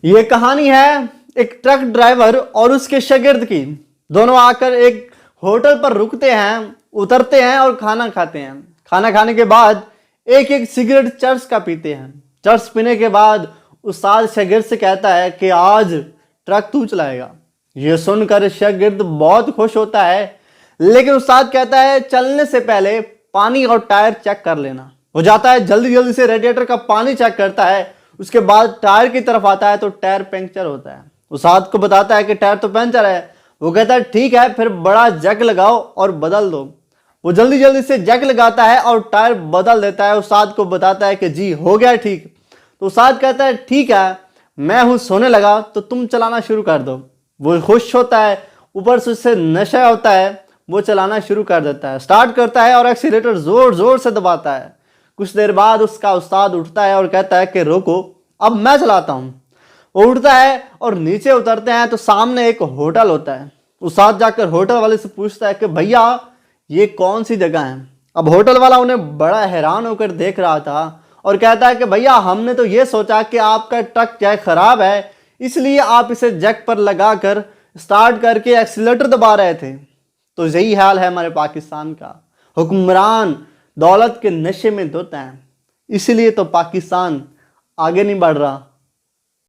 یہ کہانی ہے ایک ٹرک ڈرائیور اور اس کے شاگرد کی۔ دونوں آ کر ایک ہوٹل پر رکتے ہیں، اترتے ہیں اور کھانا کھاتے ہیں۔ کھانا کھانے کے بعد ایک ایک سگریٹ چرس کا پیتے ہیں۔ چرس پینے کے بعد استاد شاگرد سے کہتا ہے کہ آج ٹرک تو چلائے گا۔ یہ سن کر شاگرد بہت خوش ہوتا ہے، لیکن استاد کہتا ہے چلنے سے پہلے پانی اور ٹائر چیک کر لینا۔ وہ جاتا ہے، جلدی سے ریڈیٹر کا پانی چیک کرتا ہے، اس کے بعد ٹائر کی طرف آتا ہے تو ٹائر پنکچر ہوتا ہے۔ استاد کو بتاتا ہے کہ ٹائر تو پنکچر ہے۔ وہ کہتا ہے ٹھیک ہے، پھر بڑا جیک لگاؤ اور بدل دو۔ وہ جلدی سے جیک لگاتا ہے اور ٹائر بدل دیتا ہے۔ استاد کو بتاتا ہے کہ جی ہو گیا ٹھیک۔ تو استاد کہتا ہے ٹھیک ہے، میں ہوں سونے لگا تو تم چلانا شروع کر دو۔ وہ خوش ہوتا ہے، اوپر سے اسے نشہ ہوتا ہے، وہ چلانا شروع کر دیتا ہے، سٹارٹ کرتا ہے اور ایکسیلیٹر زور سے دباتا ہے۔ کچھ دیر بعد اس کا استاد اٹھتا ہے اور کہتا ہے کہ روکو، اب میں چلاتا ہوں۔ وہ اٹھتا ہے اور نیچے اترتے ہیں تو سامنے ایک ہوٹل ہوتا ہے۔ استاد جا کر ہوٹل والے سے پوچھتا ہے کہ بھیا یہ کون سی جگہ ہے؟ اب ہوٹل والا انہیں بڑا حیران ہو کر دیکھ رہا تھا اور کہتا ہے کہ بھیا ہم نے تو یہ سوچا کہ آپ کا ٹرک جیک خراب ہے، اس لیے آپ اسے جیک پر لگا کر سٹارٹ کر کے ایکسیلیٹر دبا رہے تھے۔ تو یہی حال ہے ہمارے پاکستان کا۔ حکمران دولت کے نشے میں دھت ہیں، اسی لیے تو پاکستان آگے نہیں بڑھ رہا۔